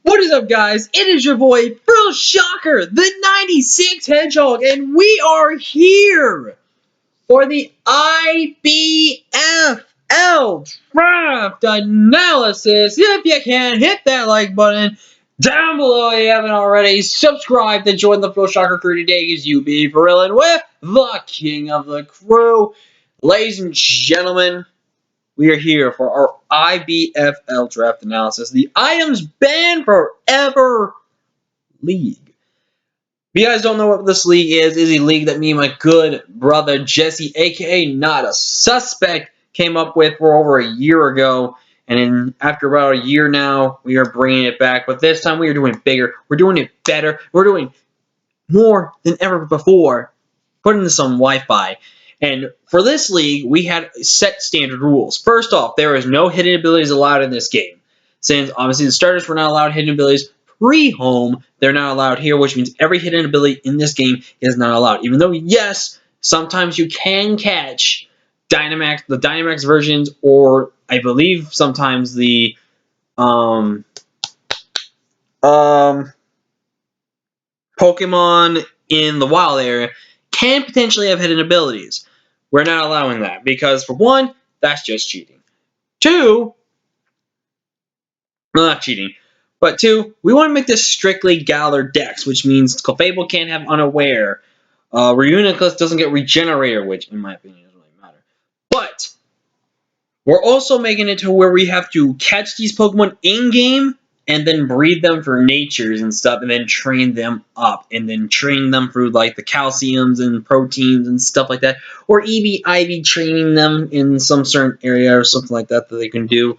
What is up, guys? It is your boy, Ibfl Shocker, the 96 Hedgehog, and we are here for the Ibfl draft analysis. If you can, hit that like button down below if you haven't already. Subscribe to join the Ibfl Shocker crew today because you be thrilling with the king of the crew. Ladies and gentlemen, we are here for our Ibfl draft analysis, the Items Banned Forever League. If you guys don't know what this league is a league that me and my good brother Jesse, aka Not a Suspect, came up with for over a year ago. And after about a year now, we are bringing it back. But this time we are doing it bigger. We're doing it better. We're doing more than ever before. Putting this on Wi-Fi. And for this league, we had set standard rules. First off, there is no hidden abilities allowed in this game. Since obviously the starters were not allowed hidden abilities pre-home, they're not allowed here, which means every hidden ability in this game is not allowed. Even though, yes, sometimes you can catch the Dynamax versions, or I believe sometimes the Pokemon in the wild area can potentially have hidden abilities. We're not allowing that because, for one, that's just cheating. Two, well, not cheating, but two, we want to make this strictly Galar Dex, which means Clefable can't have Unaware. Reuniclus doesn't get Regenerator, which, in my opinion, doesn't really matter. But we're also making it to where we have to catch these Pokemon in-game and then breed them for natures and stuff, and then train them up, and then train them through like the calciums and proteins and stuff like that, or IV training them in some certain area or something like that they can do.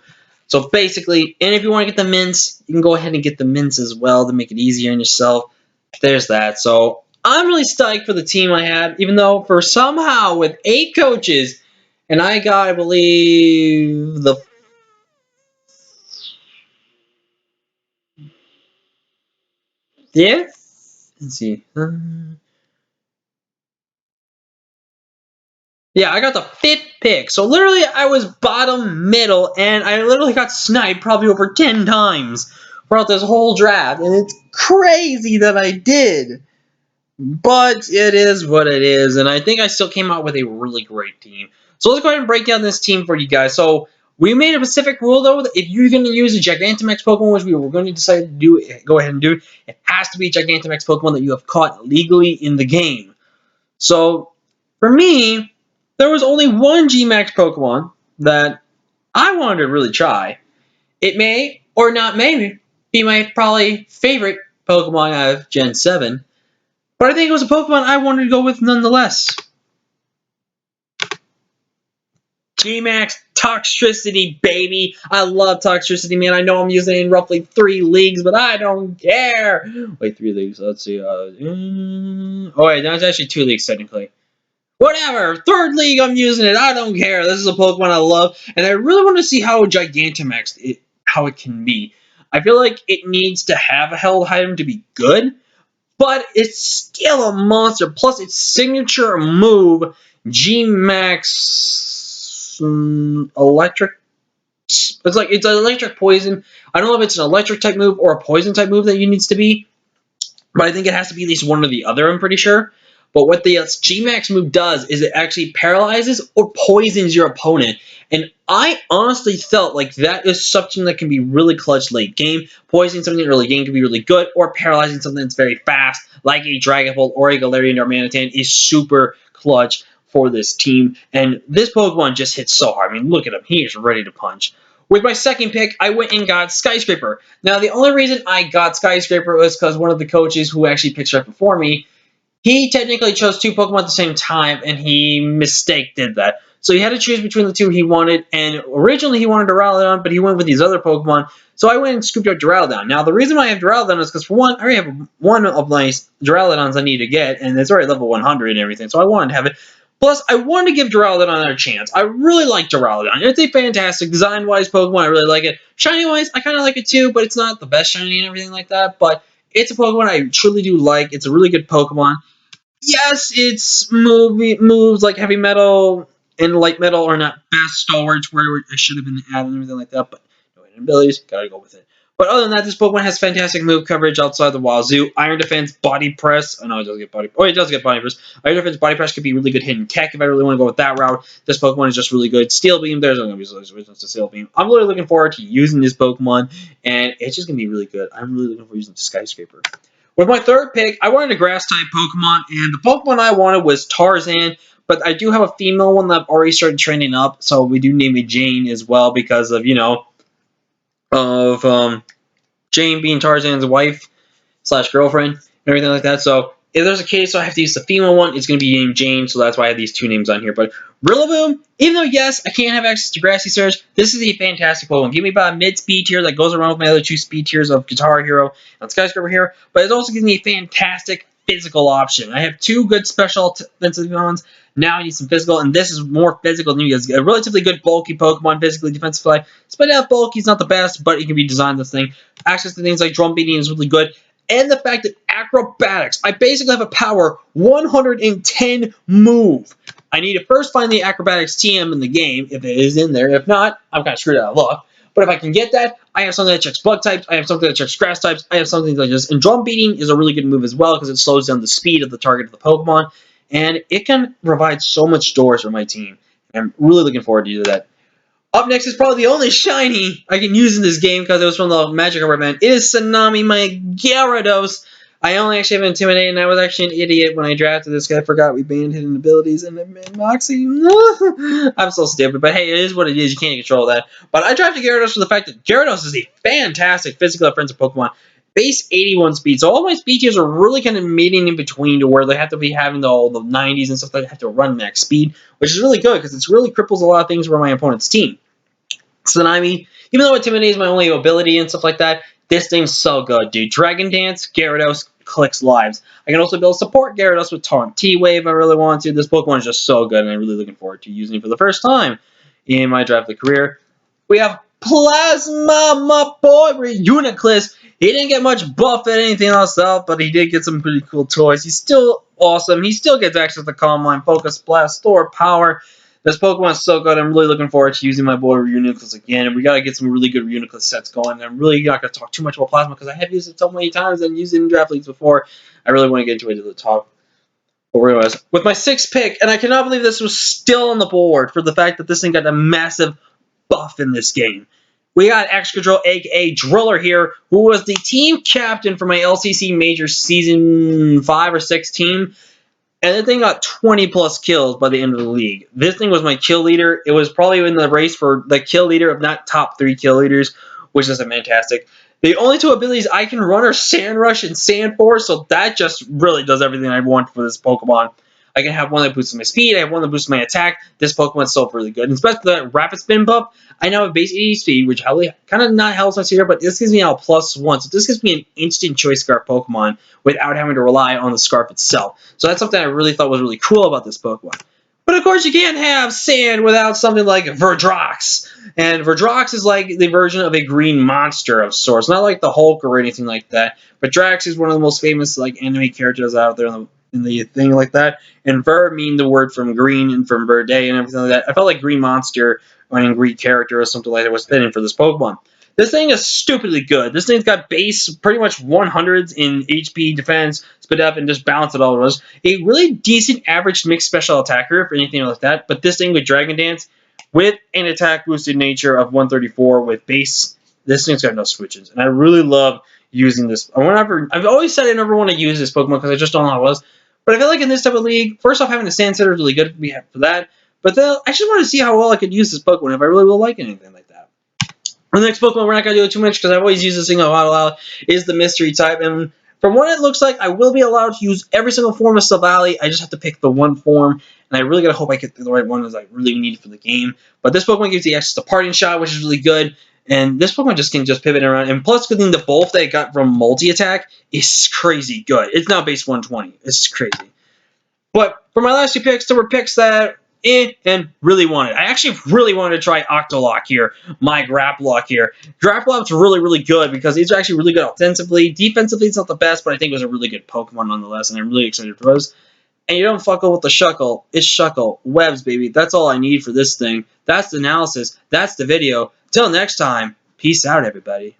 So basically, and if you want to get the mints, you can go ahead and get the mints as well to make it easier on yourself. There's that. So I'm really psyched for the team I had, even though for somehow with 8 coaches, and I got, I believe, the fifth. Let's see. Yeah, I got the 5th pick. So literally, I was bottom middle, and I literally got sniped probably over 10 times throughout this whole draft, and it's crazy that I did. But it is what it is, and I think I still came out with a really great team. So let's go ahead and break down this team for you guys. So we made a specific rule, though, that if you're going to use a Gigantamax Pokemon, which we were going to decide to do, go ahead and do, it has to be a Gigantamax Pokemon that you have caught legally in the game. So for me, there was only one G-Max Pokemon that I wanted to really try. It may or not may be my probably favorite Pokemon out of Gen 7. But I think it was a Pokemon I wanted to go with nonetheless. G-Max Toxtricity, baby. I love Toxtricity, man. I know I'm using it in roughly 3 leagues, but I don't care. Wait, 3 leagues. Let's see. Oh, wait, that's actually 2 leagues, technically. Whatever. 3rd league, I'm using it. I don't care. This is a Pokemon I love, and I really want to see how Gigantamax, how it can be. I feel like it needs to have a held item to be good, but it's still a monster. Plus, its signature move, G-Max Electric. It's an electric poison. I don't know if it's an electric type move or a poison type move that it needs to be, but I think it has to be at least one or the other, I'm pretty sure. But what the G-Max move does is it actually paralyzes or poisons your opponent. And I honestly felt like that is something that can be really clutch late game. Poisoning something early game can be really good, or paralyzing something that's very fast, like a Dragon Ball or a Galarian Darmanitan, is super clutch for this team. And this Pokemon just hits so hard. I mean, look at him. He is ready to punch. With my second pick, I went and got Skyscraper. Now, the only reason I got Skyscraper was because one of the coaches who actually picked right before me, he technically chose 2 Pokemon at the same time, and he did that. So he had to choose between the 2 he wanted, and originally he wanted Duraludon, but he went with these other Pokemon, so I went and scooped out Duraludon. Now, the reason why I have Duraludon is because, for one, I already have one of my Duraludons I need to get, and it's already level 100 and everything, so I wanted to have it. Plus, I wanted to give Duraludon another chance. I really like Duraludon. It's a fantastic design-wise Pokemon. I really like it. Shiny-wise, I kind of like it too, but it's not the best shiny and everything like that. But it's a Pokemon I truly do like. It's a really good Pokemon. Yes, its moves like Heavy Metal and Light Metal are not best stalwarts where it should have been added and everything like that, but no hidden abilities, gotta go with it. But other than that, this Pokemon has fantastic move coverage outside the wazoo. Iron Defense, Body Press. Oh no, it does get Body. Oh, it does get Body Press. Iron Defense, Body Press could be really good hidden tech if I really want to go with that route. This Pokemon is just really good. Steel Beam. There's going to be resistance to Steel Beam. I'm really looking forward to using this Pokemon, and it's just going to be really good. I'm really looking forward to using Skyscraper. With my third pick, I wanted a Grass type Pokemon, and the Pokemon I wanted was Tarzan. But I do have a female one that I've already started training up, so we do name it Jane as well because of Jane being Tarzan's wife / girlfriend and everything like that. So if there's a case so I have to use the female one, it's going to be named Jane, so that's why I have these two names on here. But Rillaboom, even though, yes, I can't have access to Grassy Surge, this is a fantastic Pokemon. Give me about a mid-speed tier that goes around with my other two speed tiers of Guitar Hero and Skyscraper Hero, but it also gives me a fantastic physical option. I have two good special defensive ones. Now I need some physical, and this is more physical than you guys. A relatively good bulky Pokemon, physically defensive. Split out bulky is not the best, but it can be designed this thing. Access to things like Drum Beating is really good. And the fact that Acrobatics, I basically have a power 110 move. I need to first find the Acrobatics TM in the game, if it is in there. If not, I'm kind of screwed out of luck. But if I can get that, I have something that checks Bug types, I have something that checks Grass types, I have something like this. And Drum Beating is a really good move as well because it slows down the speed of the target of the Pokemon. And it can provide so much doors for my team. I'm really looking forward to that. Up next is probably the only shiny I can use in this game because it was from the Magic Card Man. It is Tsunami, my Gyarados. I only actually have Intimidate, and I was actually an idiot when I drafted this guy. I forgot we banned hidden abilities and then Moxie. I'm so stupid, but hey, it is what it is. You can't control that. But I drafted Gyarados for the fact that Gyarados is a fantastic physical offensive Pokemon. Base 81 speed, so all my speed tiers are really kind of meeting in between to where they have to be having all the 90s and stuff that have to run max speed, which is really good because it really cripples a lot of things for my opponent's team. Tsunami, even though Intimidate is my only ability and stuff like that, this thing's so good, dude. Dragon Dance, Gyarados, clicks lives. I can also build support Gyarados with Taunt T-Wave if I really want to. This Pokemon is just so good, and I'm really looking forward to using it for the first time in my drafted career. We have Plasma, my boy, Uniclus. He didn't get much buff at anything else, but he did get some pretty cool toys. He's still awesome. He still gets access to Calm Mind, Focus Blast, Store Power. This Pokemon is so good. I'm really looking forward to using my boy Reuniclus again. And we got to get some really good Reuniclus sets going. I'm really not going to talk too much about Plasma because I have used it so many times and used it in draft leagues before. I really want to get into it to the top. With my sixth pick, and I cannot believe this was still on the board for the fact that this thing got a massive buff in this game. We got Excadrill, aka Driller here, who was the team captain for my LCC Major Season 5 or 6 team. And the thing got 20 plus kills by the end of the league. This thing was my kill leader. It was probably in the race for the kill leader, if not top 3 kill leaders, which is fantastic. The only two abilities I can run are Sand Rush and Sand Force, so that just really does everything I want for this Pokemon. I can have one that boosts my speed, I have one that boosts my attack. This Pokemon's so really good. And especially the Rapid Spin buff, I now have base 80 speed, which kind of not helps us here, but this gives me now +1. So this gives me an instant Choice Scarf Pokemon without having to rely on the Scarf itself. So that's something I really thought was really cool about this Pokemon. But of course, you can't have sand without something like Verdrox. And Verdrox is like the version of a green monster of sorts. Not like the Hulk or anything like that. But Drax is one of the most famous anime characters out there in the thing like that. And Ver mean the word from green and from Verde and everything like that. I felt like green monster or an Greek character or something like that was fitting for this Pokemon. This thing is stupidly good. This thing's got base pretty much 100s in HP, defense, spit up, and just balance it all over. A really decent average mixed special attacker for anything like that. But this thing with Dragon Dance, with an attack boosted nature of 134 with base, this thing's got no switches. And I really love using this. I've always said I never want to use this Pokemon because I just don't know how it was. But I feel like in this type of league, first off, having a Sand Setter is really good for that. But then I just want to see how well I could use this Pokemon if I really will like anything like that. The next Pokemon we're not going to do it too much because I've always used this thing a lot is the Mystery type. And from what it looks like, I will be allowed to use every single form of Silvally. I just have to pick the one form. And I really got to hope I get the right one as I really need for the game. But this Pokemon gives you access to Parting Shot, which is really good. And this Pokemon can just pivot around. And plus, getting the Bulf that I got from Multi-Attack is crazy good. It's now base 120. It's crazy. But for my last two picks, there were picks that and really wanted. I actually really wanted to try Octolock here, my Grapplock here. Grapplock's really good because it's actually really good offensively. Defensively, it's not the best, but I think it was a really good Pokemon nonetheless, and I'm really excited for those. And you don't fuckle with the Shuckle. It's Shuckle. Webs, baby. That's all I need for this thing. That's the analysis. That's the video. Till next time, peace out, everybody.